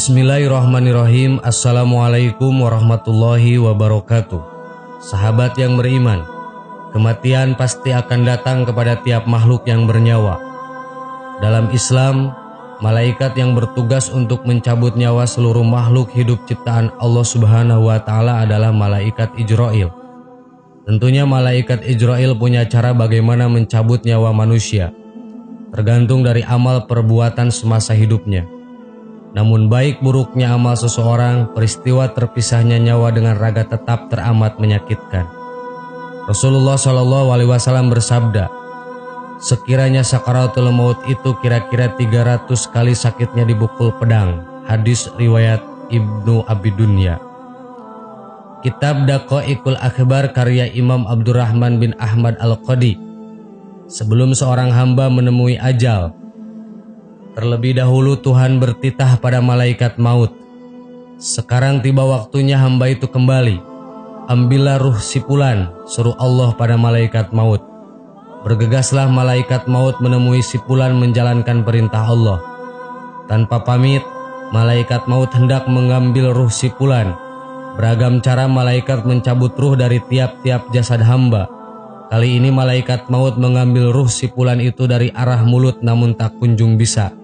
Bismillahirrahmanirrahim. Assalamualaikum warahmatullahi wabarakatuh. Sahabat yang beriman, kematian pasti akan datang kepada tiap makhluk yang bernyawa. Dalam Islam, malaikat yang bertugas untuk mencabut nyawa seluruh makhluk hidup ciptaan Allah Subhanahu wa Ta'ala adalah malaikat Ijrail. Tentunya malaikat Ijrail punya cara bagaimana mencabut nyawa manusia, tergantung dari amal perbuatan semasa hidupnya. Namun baik buruknya amal seseorang, peristiwa terpisahnya nyawa dengan raga tetap teramat menyakitkan. Rasulullah SAW bersabda, sekiranya sakaratul maut itu kira-kira 300 kali sakitnya dipukul pedang. Hadis riwayat Ibnu Abi Dunya. Kitab Daqaiqul Akhbar karya Imam Abdurrahman bin Ahmad Al-Qadi. Sebelum seorang hamba menemui ajal, terlebih dahulu Tuhan bertitah pada malaikat maut. Sekarang tiba waktunya hamba itu kembali. Ambillah ruh si fulan, suruh Allah pada malaikat maut. Bergegaslah malaikat maut menemui si fulan menjalankan perintah Allah. Tanpa pamit, malaikat maut hendak mengambil ruh si fulan. Beragam cara malaikat mencabut ruh dari tiap-tiap jasad hamba. Kali ini malaikat maut mengambil ruh si fulan itu dari arah mulut namun tak kunjung bisa.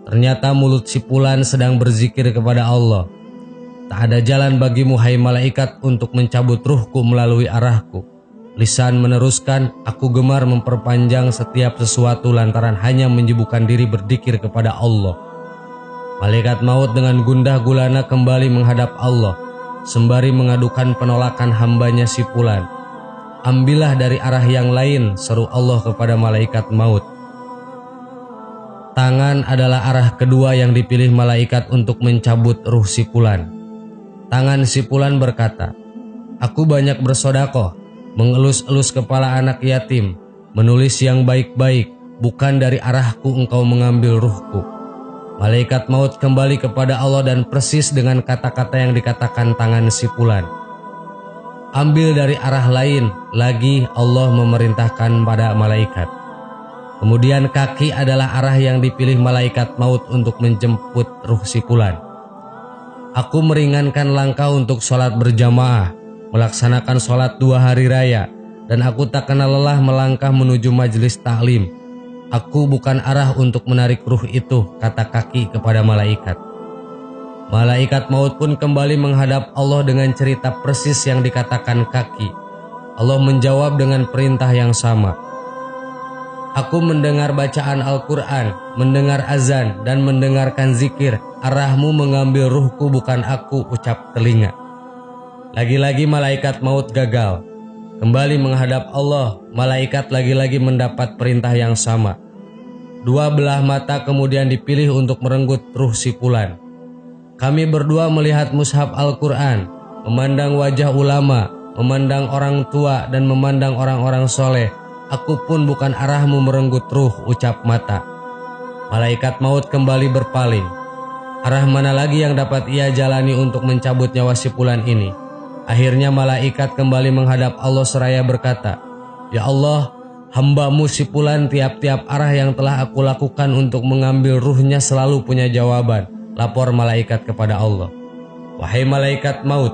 Ternyata mulut si fulan sedang berzikir kepada Allah. Tak ada jalan bagimu hai malaikat untuk mencabut ruhku melalui arahku. Lisan meneruskan, aku gemar memperpanjang setiap sesuatu lantaran hanya menyibukkan diri berzikir kepada Allah. Malaikat maut dengan gundah gulana kembali menghadap Allah, sembari mengadukan penolakan hambanya si fulan. Ambillah dari arah yang lain, seru Allah kepada malaikat maut. Tangan adalah arah kedua yang dipilih malaikat untuk mencabut ruh si fulan. Tangan si fulan berkata, aku banyak bersedekah, mengelus-elus kepala anak yatim, menulis yang baik-baik, bukan dari arahku engkau mengambil ruhku. Malaikat maut kembali kepada Allah dan persis dengan kata-kata yang dikatakan tangan si fulan. Ambil dari arah lain, lagi Allah memerintahkan pada malaikat. Kemudian kaki adalah arah yang dipilih malaikat maut untuk menjemput ruh si fulan. Aku meringankan langkah untuk sholat berjamaah, melaksanakan sholat 2 hari raya, dan aku tak kenal lelah melangkah menuju majelis taklim. Aku bukan arah untuk menarik ruh itu, kata kaki kepada malaikat. Malaikat maut pun kembali menghadap Allah dengan cerita persis yang dikatakan kaki. Allah menjawab dengan perintah yang sama. Aku mendengar bacaan Al-Quran, mendengar azan, dan mendengarkan zikir. Arahmu mengambil ruhku bukan aku, ucap telinga. Lagi-lagi malaikat maut gagal. Kembali menghadap Allah, malaikat lagi-lagi mendapat perintah yang sama. 2 belah mata kemudian dipilih untuk merenggut ruh si fulan. Kami berdua melihat mushaf Al-Quran, memandang wajah ulama, memandang orang tua, dan memandang orang-orang soleh. Aku pun bukan arahmu merenggut ruh, ucap mata. Malaikat maut kembali berpaling. Arah mana lagi yang dapat ia jalani untuk mencabut nyawa si fulan ini? Akhirnya malaikat kembali menghadap Allah seraya berkata, ya Allah, hamba-Mu si fulan tiap-tiap arah yang telah aku lakukan untuk mengambil ruhnya selalu punya jawaban. Lapor malaikat kepada Allah. Wahai malaikat maut,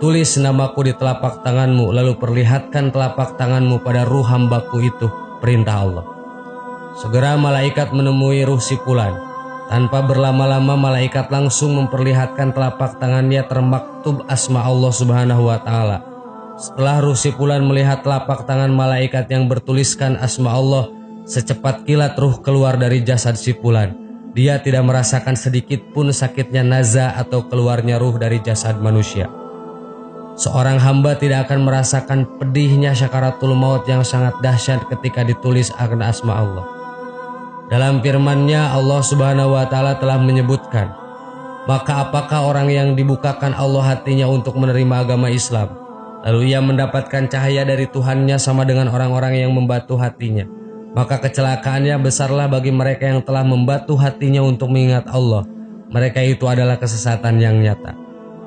tulis namaku di telapak tanganmu, lalu perlihatkan telapak tanganmu pada ruh hambaku itu, perintah Allah. Segera malaikat menemui ruh si fulan. Tanpa berlama-lama malaikat langsung memperlihatkan telapak tangannya termaktub asma Allah Subhanahu wa Ta'ala. Setelah ruh si fulan melihat telapak tangan malaikat yang bertuliskan asma Allah, secepat kilat ruh keluar dari jasad si fulan. Dia tidak merasakan sedikit pun sakitnya nazah atau keluarnya ruh dari jasad manusia. Seorang hamba tidak akan merasakan pedihnya syakaratul maut yang sangat dahsyat ketika ditulis akan asma Allah. Dalam firman-Nya Allah Subhanahu wa Ta'ala telah menyebutkan, maka apakah orang yang dibukakan Allah hatinya untuk menerima agama Islam, lalu ia mendapatkan cahaya dari Tuhannya sama dengan orang-orang yang membatu hatinya, maka kecelakaannya besarlah bagi mereka yang telah membatu hatinya untuk mengingat Allah. Mereka itu adalah kesesatan yang nyata.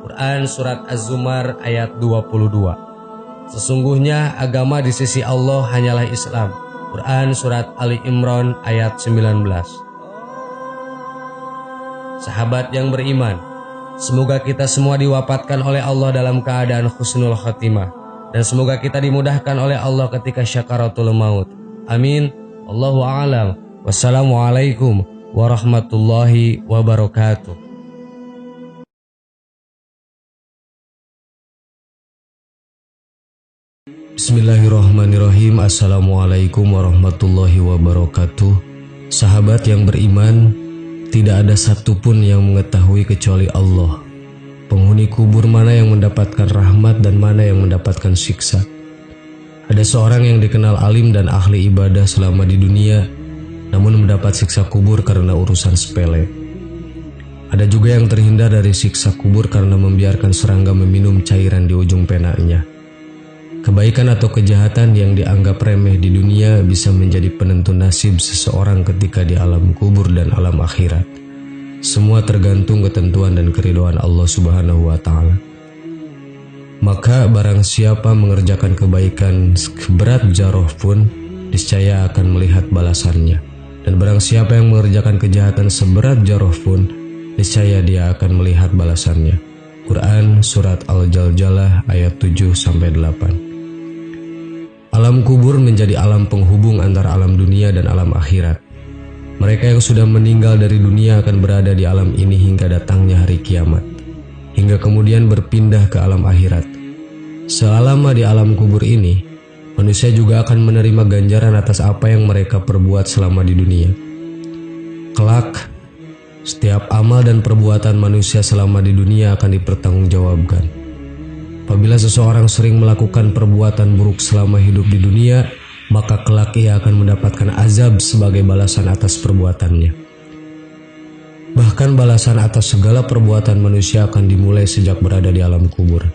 Quran Surat Az-Zumar ayat 22. Sesungguhnya agama di sisi Allah hanyalah Islam. Quran Surat Ali Imran ayat 19. Sahabat yang beriman, semoga kita semua diwafatkan oleh Allah dalam keadaan husnul khotimah, dan semoga kita dimudahkan oleh Allah ketika syakaratul maut. Amin. Allahu a'lam. Wassalamualaikum warahmatullahi wabarakatuh. Bismillahirrahmanirrahim. Assalamualaikum warahmatullahi wabarakatuh. Sahabat yang beriman, tidak ada satupun yang mengetahui kecuali Allah, penghuni kubur mana yang mendapatkan rahmat dan mana yang mendapatkan siksa. Ada seorang yang dikenal alim dan ahli ibadah selama di dunia, namun mendapat siksa kubur karena urusan sepele. Ada juga yang terhindar dari siksa kubur karena membiarkan serangga meminum cairan di ujung penanya. Kebaikan atau kejahatan yang dianggap remeh di dunia bisa menjadi penentu nasib seseorang ketika di alam kubur dan alam akhirat. Semua tergantung ketentuan dan keridhaan Allah Subhanahu wa Ta'ala. Maka barang siapa mengerjakan kebaikan seberat jarah pun, niscaya akan melihat balasannya. Dan barang siapa yang mengerjakan kejahatan seberat jarah pun, niscaya dia akan melihat balasannya. Quran Surat Al-Jaljalah ayat 7-8. Alam kubur menjadi alam penghubung antara alam dunia dan alam akhirat. Mereka yang sudah meninggal dari dunia akan berada di alam ini hingga datangnya hari kiamat, hingga kemudian berpindah ke alam akhirat. Selama di alam kubur ini, manusia juga akan menerima ganjaran atas apa yang mereka perbuat selama di dunia. Kelak, setiap amal dan perbuatan manusia selama di dunia akan dipertanggungjawabkan. Apabila seseorang sering melakukan perbuatan buruk selama hidup di dunia, maka kelak ia akan mendapatkan azab sebagai balasan atas perbuatannya. Bahkan balasan atas segala perbuatan manusia akan dimulai sejak berada di alam kubur.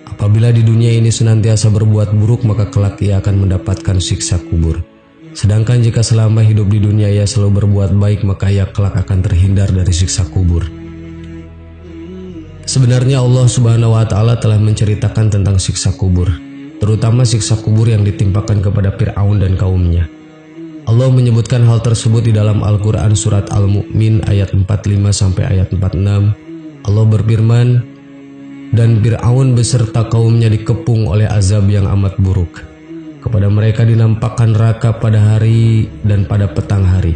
Apabila di dunia ini senantiasa berbuat buruk, maka kelak ia akan mendapatkan siksa kubur. Sedangkan jika selama hidup di dunia ia selalu berbuat baik, maka ia kelak akan terhindar dari siksa kubur. Sebenarnya Allah Subhanahu wa Ta'ala telah menceritakan tentang siksa kubur, terutama siksa kubur yang ditimpakan kepada Fir'aun dan kaumnya. Allah menyebutkan hal tersebut di dalam Al-Quran Surat Al-Mu'min ayat 45 sampai ayat 46. Allah berfirman, dan Fir'aun beserta kaumnya dikepung oleh azab yang amat buruk. Kepada mereka dinampakkan neraka pada hari dan pada petang hari,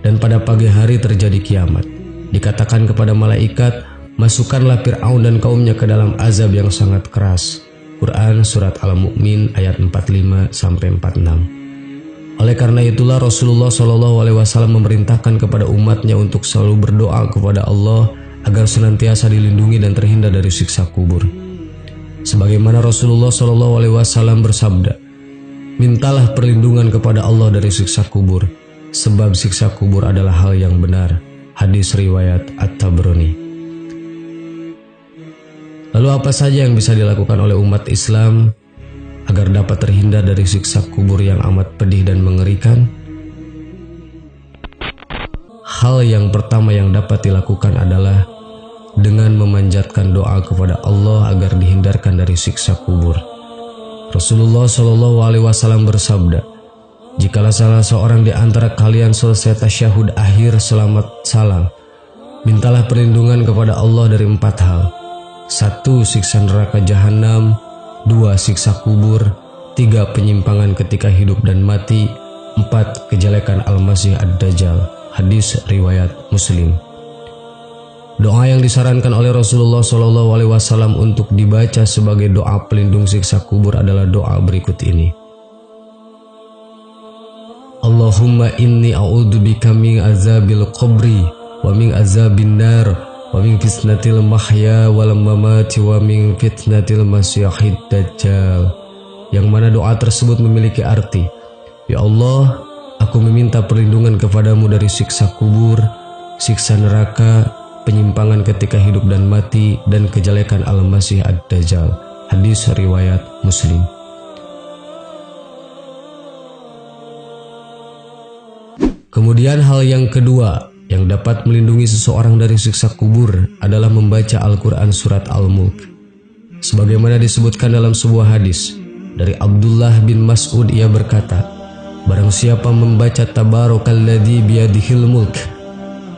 dan pada pagi hari terjadi kiamat. Dikatakan kepada malaikat, masukkanlah Fir'aun dan kaumnya ke dalam azab yang sangat keras. Quran Surat Al-Mu'min ayat 45-46. Oleh karena itulah Rasulullah SAW memerintahkan kepada umatnya untuk selalu berdoa kepada Allah agar senantiasa dilindungi dan terhindar dari siksa kubur. Sebagaimana Rasulullah SAW bersabda, mintalah perlindungan kepada Allah dari siksa kubur, sebab siksa kubur adalah hal yang benar. Hadis riwayat At-Tabrani. Lalu apa saja yang bisa dilakukan oleh umat Islam agar dapat terhindar dari siksa kubur yang amat pedih dan mengerikan? Hal yang pertama yang dapat dilakukan adalah dengan memanjatkan doa kepada Allah agar dihindarkan dari siksa kubur. Rasulullah SAW bersabda, jikalau salah seorang di antara kalian selesai tasyahud akhir selamat salam, mintalah perlindungan kepada Allah dari 4 hal. 1. Siksa neraka jahanam. 2. Siksa kubur. 3. Penyimpangan ketika hidup dan mati. 4. Kejelekan Al-Masih Ad-Dajjal. Hadis riwayat Muslim. Doa yang disarankan oleh Rasulullah SAW untuk dibaca sebagai doa pelindung siksa kubur adalah doa berikut ini. Allahumma inni a'udzubika min azabil qabri wa min azabin nar wa min fitnatil mahya wal mamati wa min fitnatil masyihid dajjal. Yang mana doa tersebut memiliki arti, ya Allah, aku meminta perlindungan kepadamu dari siksa kubur, siksa neraka, penyimpangan ketika hidup dan mati, dan kejelekan Al-Masih Ad-Dajjal. Hadis riwayat Muslim. Kemudian hal yang kedua yang dapat melindungi seseorang dari siksa kubur adalah membaca Al-Quran Surat Al-Mulk. Sebagaimana disebutkan dalam sebuah hadis dari Abdullah bin Mas'ud, ia berkata, barang siapa membaca Tabarakalladzi biyadihil mulk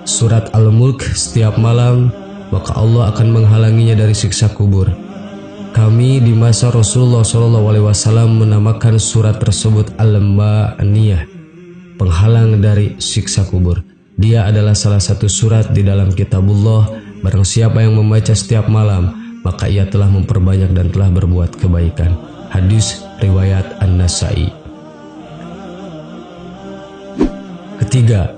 surat Al-Mulk setiap malam, maka Allah akan menghalanginya dari siksa kubur. Kami di masa Rasulullah SAW menamakan surat tersebut Al-Ma'niyah, penghalang dari siksa kubur. Dia adalah salah satu surat di dalam kitabullah. Barang siapa yang membaca setiap malam, maka ia telah memperbanyak dan telah berbuat kebaikan. Hadis riwayat An-Nasai. Ketiga,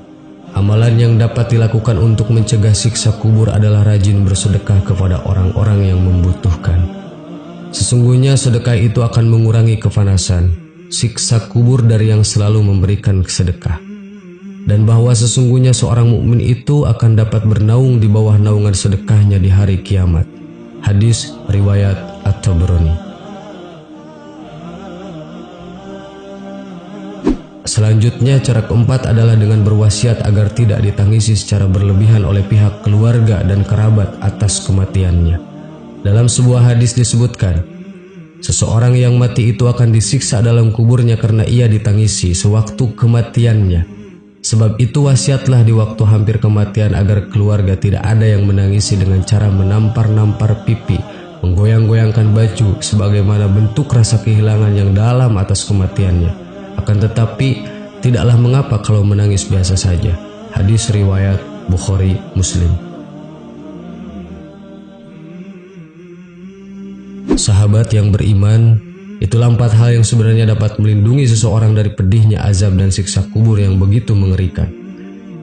amalan yang dapat dilakukan untuk mencegah siksa kubur adalah rajin bersedekah kepada orang-orang yang membutuhkan. Sesungguhnya sedekah itu akan mengurangi kepanasan siksa kubur dari yang selalu memberikan sedekah. Dan bahwa sesungguhnya seorang mukmin itu akan dapat bernaung di bawah naungan sedekahnya di hari kiamat. Hadis riwayat At-Tabrani. Selanjutnya, cara keempat adalah dengan berwasiat agar tidak ditangisi secara berlebihan oleh pihak keluarga dan kerabat atas kematiannya. Dalam sebuah hadis disebutkan, seseorang yang mati itu akan disiksa dalam kuburnya karena ia ditangisi sewaktu kematiannya. Sebab itu wasiatlah di waktu hampir kematian agar keluarga tidak ada yang menangisi dengan cara menampar-nampar pipi, menggoyang-goyangkan baju sebagaimana bentuk rasa kehilangan yang dalam atas kematiannya. Akan tetapi tidaklah mengapa kalau menangis biasa saja. Hadis riwayat Bukhari Muslim. Sahabat yang beriman, itulah 4 hal yang sebenarnya dapat melindungi seseorang dari pedihnya azab dan siksa kubur yang begitu mengerikan.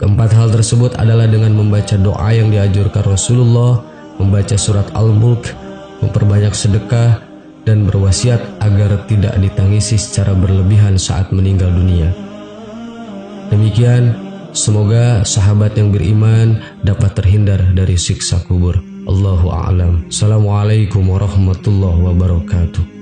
Keempat hal tersebut adalah dengan membaca doa yang dianjurkan Rasulullah, membaca surat Al-Mulk, memperbanyak sedekah, dan berwasiat agar tidak ditangisi secara berlebihan saat meninggal dunia. Demikian, semoga sahabat yang beriman dapat terhindar dari siksa kubur. Allahu a'lam. Assalamualaikum warahmatullahi wabarakatuh.